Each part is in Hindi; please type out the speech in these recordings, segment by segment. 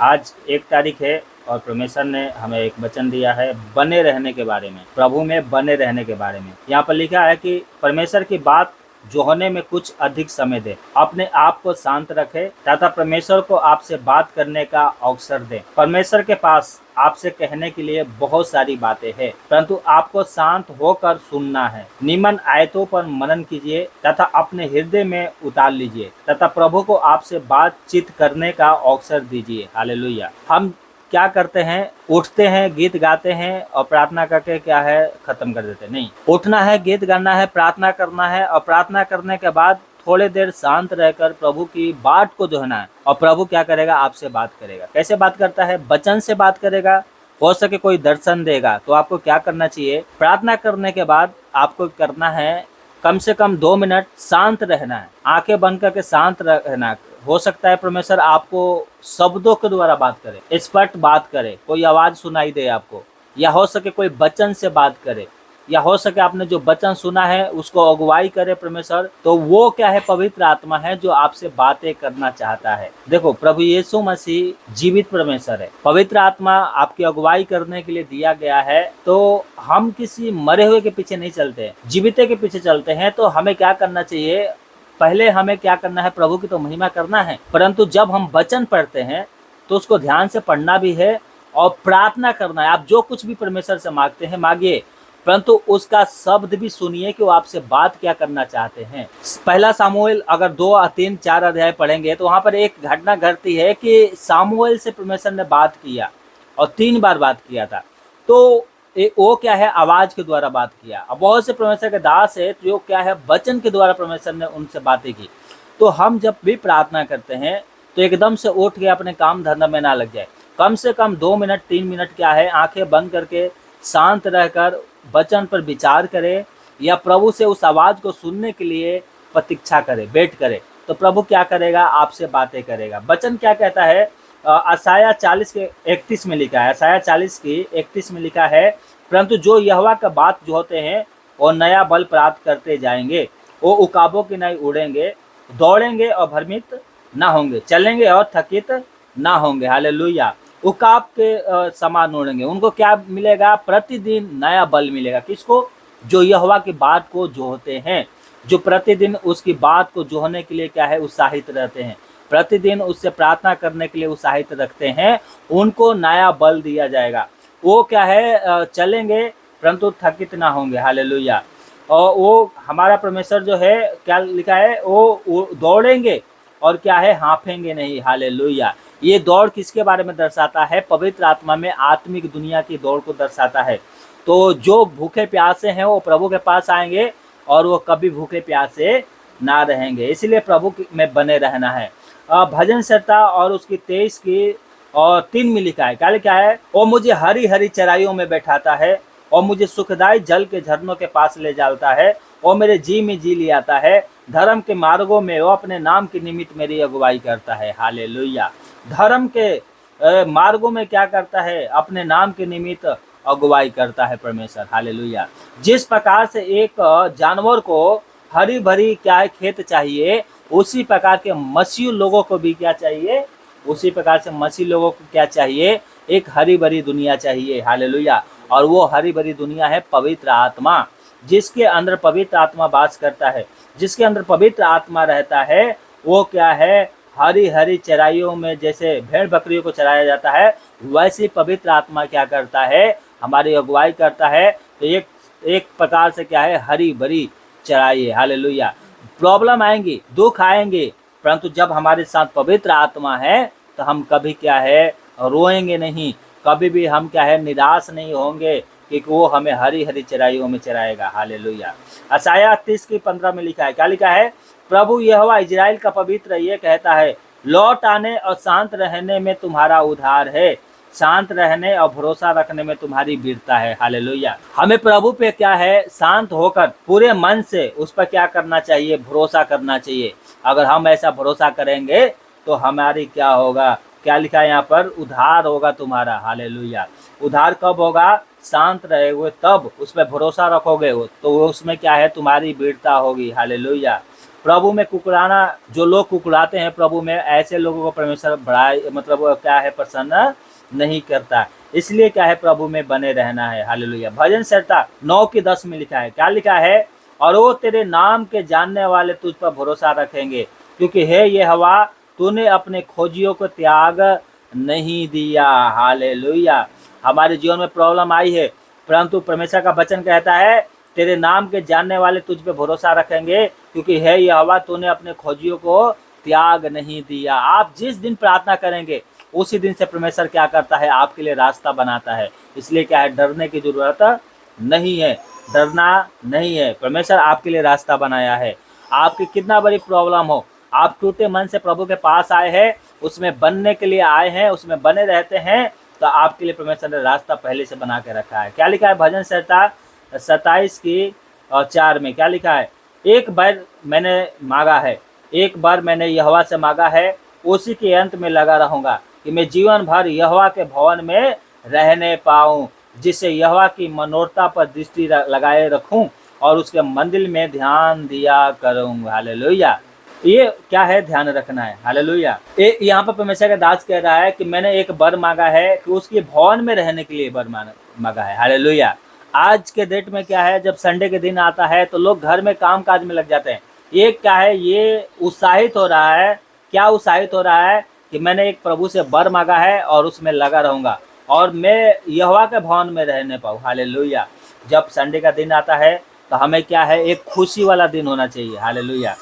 आज 1 तारीख है और परमेश्वर ने हमें एक वचन दिया है बने रहने के बारे में, प्रभु में बने रहने के बारे में। यहाँ पर लिखा है कि परमेश्वर की बात जो होने में कुछ अधिक समय दे, अपने आप को शांत रखे तथा परमेश्वर को आपसे बात करने का अवसर दे। परमेश्वर के पास आपसे कहने के लिए बहुत सारी बातें हैं, परंतु आपको शांत होकर सुनना है। निम्न आयतों पर मनन कीजिए तथा अपने हृदय में उतार लीजिए तथा प्रभु को आपसे बातचीत करने का अवसर दीजिए। हालेलुया। हम क्या करते हैं, उठते हैं, गीत गाते हैं और प्रार्थना करके क्या है खत्म कर देते हैं। नहीं, उठना है, गीत गाना है, प्रार्थना करना है और प्रार्थना करने के बाद थोड़ी देर शांत रहकर प्रभु की बात को दोहना है। और प्रभु क्या करेगा, आपसे बात करेगा। कैसे बात करता है, वचन से बात करेगा, हो सके कोई दर्शन देगा। तो आपको क्या करना चाहिए, प्रार्थना करने के बाद आपको करना है कम से कम 2 मिनट शांत रहना है, आंखें बंद करके शांत रहना है। हो सकता है परमेश्वर आपको शब्दों के द्वारा बात करे, स्पष्ट बात करे, कोई आवाज सुनाई दे आपको, या हो सके कोई वचन से बात करे, या हो सके आपने जो वचन सुना है उसको अगुवाई करे परमेश्वर। तो वो क्या है, पवित्र आत्मा है जो आपसे बातें करना चाहता है। देखो, प्रभु यीशु मसीह जीवित परमेश्वर है, पवित्र आत्मा आपकी अगुवाई करने के लिए दिया गया है। तो हम किसी मरे हुए के पीछे नहीं चलते, जीवित के पीछे चलते हैं। तो हमें क्या करना चाहिए, पहले हमें क्या करना है, प्रभु की तो महिमा करना है, परंतु जब हम वचन पढ़ते हैं तो उसको ध्यान से पढ़ना भी है और प्रार्थना करना है। आप जो कुछ भी परमेश्वर से मांगते हैं मांगिए, परंतु उसका शब्द भी सुनिए कि वो आपसे बात क्या करना चाहते हैं। पहला सामुएल अगर 2, 3, 4 अध्याय पढ़ेंगे तो वहां पर एक घटना घटती है कि सामुएल से परमेश्वर ने बात किया और 3 बार बात किया था। तो वो क्या है, आवाज के द्वारा बात किया। अब बहुत से परमेश्वर के दास है जो क्या है, वचन के द्वारा परमेश्वर ने उनसे बातें की। तो हम जब भी प्रार्थना करते हैं तो एकदम से उठ के अपने काम धंधा में ना लग जाए। कम से कम 2 मिनट 3 मिनट क्या है, आंखें बंद करके शांत रहकर वचन पर विचार करे या प्रभु से उस आवाज को सुनने के लिए प्रतीक्षा करे, वेट करे। तो प्रभु क्या करेगा, आपसे बातें करेगा। वचन क्या कहता है, यशायाह 40 के 31 में लिखा है, यशायाह 40 की 31 में लिखा है, परंतु जो यहोवा का बात जो होते हैं वो नया बल प्राप्त करते जाएंगे, वो उकाबों की नहीं उड़ेंगे, दौड़ेंगे और भ्रमित ना होंगे, चलेंगे और थकित ना होंगे। हालेलुया। उकाब के समान उड़ेंगे। उनको क्या मिलेगा, प्रतिदिन नया बल मिलेगा। किसको, जो यहोवा की बात को जोहते हैं, जो प्रतिदिन उसकी बात को जोहने के लिए क्या है, उत्साहित रहते हैं, प्रतिदिन उससे प्रार्थना करने के लिए उत्साहित रखते हैं, उनको नया बल दिया जाएगा। वो क्या है, चलेंगे परंतु थकित ना होंगे। हालेलुया। और वो हमारा परमेश्वर जो है, क्या लिखा है, वो दौड़ेंगे और क्या है, हाँफेंगे नहीं। हालेलुया। ये दौड़ किसके बारे में दर्शाता है, पवित्र आत्मा में आत्मिक दुनिया की दौड़ को दर्शाता है। तो जो भूखे प्यासे हैं वो प्रभु के पास आएंगे और वो कभी भूखे प्यासे ना रहेंगे। इसलिए प्रभु में बने रहना है। भजन संहिता और उसकी 23 की और 3 में लिखा है, क्या लिखा है, वो मुझे हरी हरी चराइयों में बैठाता है और मुझे सुखदायी जल के झरनों के पास ले जाता है, वो मेरे जी में जी ले आता है। धर्म के मार्गों में वो अपने नाम के निमित्त मेरी अगुवाई करता है। हालेलुया। धर्म के मार्गों में क्या करता है, अपने नाम के निमित्त अगुवाई करता है परमेश्वर। हालेलुया। जिस प्रकार से एक जानवर को हरी भरी क्या है, खेत चाहिए, उसी प्रकार के मसीह लोगों को भी क्या चाहिए, उसी प्रकार से मसीह लोगों को क्या चाहिए, एक हरी भरी दुनिया चाहिए। हालेलुया। और वो हरी भरी दुनिया है पवित्र आत्मा। जिसके अंदर पवित्र आत्मा वास करता है, जिसके अंदर पवित्र आत्मा रहता है, वो क्या है, हरी हरी चराइयों में जैसे भेड़ बकरियों को चराया जाता है, वैसे पवित्र आत्मा क्या करता है, हमारी अगुवाई करता है। तो एक प्रकार से क्या है, हरी भरी चराई है। हालेलुया। प्रॉब्लम आएंगी, दुख आएंगे, परंतु जब हमारे साथ पवित्र आत्मा है तो हम कभी क्या है, रोएंगे नहीं, कभी भी हम क्या है, निराश नहीं होंगे, क्योंकि वो हमें हरी हरी चराइयों में चराएगा। हालेलुया। यशायाह 30 की 15 में लिखा है, क्या लिखा है, प्रभु यहोवा इजराइल का पवित्र ये कहता है, लौट आने और शांत रहने में तुम्हारा उद्धार है, शांत रहने और भरोसा रखने में तुम्हारी वीरता है। हालेलुया। हमें प्रभु पे क्या है, शांत होकर पूरे मन से उस पर क्या करना चाहिए, भरोसा करना चाहिए। अगर हम ऐसा भरोसा करेंगे तो हमारी क्या होगा, क्या लिखा है यहाँ पर, उद्धार होगा तुम्हारा। हालेलुया। उद्धार कब होगा, शांत रहोगे तब, उस पर भरोसा रखोगे तो उसमें क्या है, तुम्हारी वीरता होगी। हालेलुया। प्रभु में कुकुराना, जो लोग कुकुराते हैं प्रभु में, ऐसे लोगों को परमेश्वर बड़ा मतलब क्या है प्रसन्न नहीं करता। इसलिए क्या है प्रभु में बने रहना है। हालेलुया। भजन संहिता 9:10 में लिखा है, क्या लिखा है? और वो तेरे नाम के जानने वाले तुझ पर भरोसा रखेंगे, क्योंकि हे यहोवा तूने अपने खोजियों को त्याग नहीं दिया। हालेलुया। हमारे जीवन में प्रॉब्लम आई है, परंतु परमेश्वर का वचन कहता है तेरे नाम के जानने वाले तुझ पे भरोसा रखेंगे, क्योंकि हे यहोवा तूने अपने खोजियों को त्याग नहीं दिया। आप जिस दिन प्रार्थना करेंगे उसी दिन से परमेश्वर क्या करता है? आपके लिए रास्ता बनाता है। इसलिए क्या है, डरने की जरूरत नहीं है, डरना नहीं है। परमेश्वर आपके लिए रास्ता बनाया है। आपकी कितना बड़ी प्रॉब्लम हो, आप टूटे मन से प्रभु के पास आए हैं, उसमें बनने के लिए आए हैं, उसमें बने रहते हैं, तो आपके लिए परमेश्वर ने रास्ता पहले से बना के रखा है। क्या लिखा है भजन संहिता 27:4 में? क्या लिखा है? एक बार मैंने मांगा है, एक बार मैंने यहोवा से मांगा है, उसी के अंत में लगा रहूंगा कि मैं जीवन भर यहोवा के भवन में रहने पाऊं, जिससे यहोवा की मनोरथा पर दृष्टि लगाए रखूं और उसके मंदिर में ध्यान दिया करूं। हालेलुया। ये क्या है? ध्यान रखना है। हालेलुया। यहाँ पर परमेश्वर का दास कह रहा है कि मैंने एक वर मांगा है कि उसके भवन में रहने के लिए वर मांगा है। हालेलुया। आज के डेट में क्या है, जब संडे के दिन आता है तो लोग घर में काम काज में लग जाते हैं। ये क्या है, ये उत्साहित हो रहा है। क्या उत्साहित हो रहा है कि मैंने एक प्रभु से वर मांगा है और उसमें लगा रहूंगा और मैं यहोवा के भवन में रहने पाऊँ। हालेलुया। जब संडे का दिन आता है तो हमें क्या है, एक खुशी वाला दिन होना चाहिए। हालेलुया।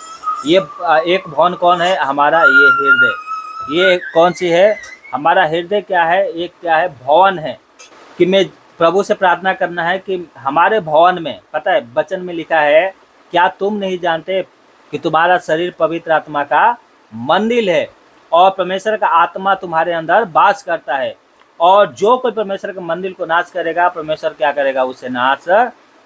ये एक भवन कौन है? हमारा ये हृदय। ये कौन सी है? हमारा हृदय क्या है? एक क्या है? भवन है। कि मैं प्रभु से प्रार्थना करना है कि हमारे भवन में, पता है वचन में लिखा है, क्या तुम नहीं जानते कि तुम्हारा शरीर पवित्र आत्मा का मंदिर है और परमेश्वर का आत्मा तुम्हारे अंदर वास करता है, और जो कोई परमेश्वर के मंदिर को नाश करेगा परमेश्वर क्या करेगा? उसे नाश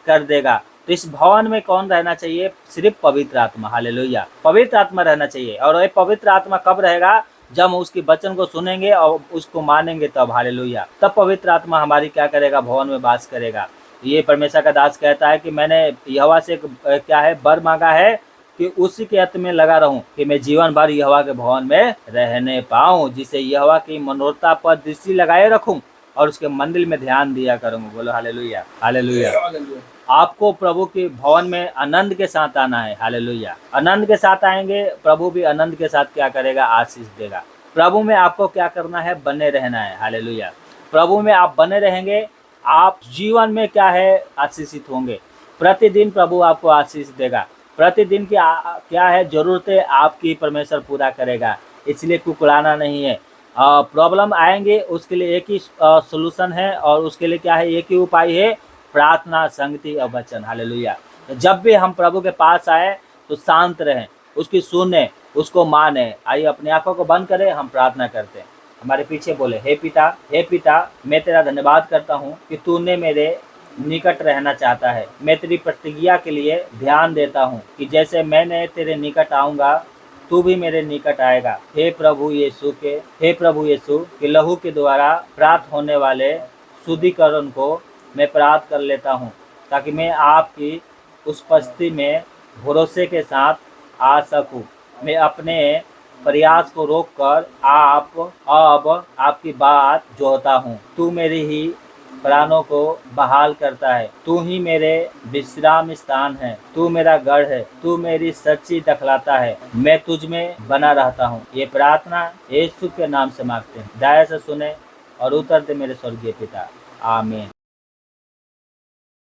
कर देगा। तो इस भवन में कौन रहना चाहिए? सिर्फ पवित्र आत्मा। हालेलुया। पवित्र आत्मा रहना चाहिए। और ये पवित्र आत्मा कब रहेगा? जब हम उसके वचन को सुनेंगे और उसको मानेंगे तब। हालेलुया। तब पवित्र आत्मा हमारी क्या करेगा? भवन में वास करेगा। ये परमेश्वर का दास कहता है कि मैंने यहोवा से क्या है, वर मांगा है कि उसी के अंत में लगा रहूं, कि मैं जीवन भर यहोवा के भवन में रहने पाऊं, जिसे यहोवा की मनोरथा पर दृष्टि लगाए रखूं और उसके मंदिर में ध्यान दिया करूंगा। बोलो हालेलुया। हालेलुया। आपको प्रभु के भवन में आनंद के साथ आना है। हालेलुया। आनंद के साथ आएंगे, प्रभु भी आनंद के साथ क्या करेगा? आशीष देगा। प्रभु में आपको क्या करना है? बने रहना है। हालेलुया। प्रभु में आप बने रहेंगे, आप जीवन में क्या है? आशीषित होंगे। प्रतिदिन प्रभु आपको आशीष देगा। प्रतिदिन की क्या है? जरूरतें आपकी परमेश्वर पूरा करेगा। इसलिए कुकुराना नहीं है। प्रॉब्लम आएंगे, उसके लिए एक ही सोल्यूशन है, और उसके लिए क्या है? एक ही उपाय है, प्रार्थना, संगति और वचन। हालेलुया। जब भी हम प्रभु के पास आए तो शांत रहें, उसकी सुने, उसको माने। आइए अपनी आंखों को बंद करें, हम प्रार्थना करते हैं। हमारे पीछे बोले, हे पिता, मैं तेरा धन्यवाद करता हूँ कि तूने मेरे निकट रहना चाहता है। मैं तेरी प्रतिज्ञा के लिए ध्यान देता हूँ कि जैसे मैंने तेरे निकट आऊँगा तू भी मेरे निकट आएगा। हे प्रभु यीशु के लहू के द्वारा प्राप्त होने वाले शुद्धिकरण को मैं प्राप्त कर लेता हूँ, ताकि मैं आपकी उपस्थिति में भरोसे के साथ आ सकूँ। मैं अपने प्रयास को रोककर अब आपकी बात जोहता हूँ। तू मेरी ही प्राणों को बहाल करता है। तू ही मेरे विश्राम स्थान है, तू मेरा गढ़ है, तू मेरी सच्ची दखलाता है। मैं तुझ में बना रहता हूँ। ये प्रार्थना यीशु के नाम से मांगते हैं। दया से सुने और उत्तर दे मेरे स्वर्गीय पिता। आमीन।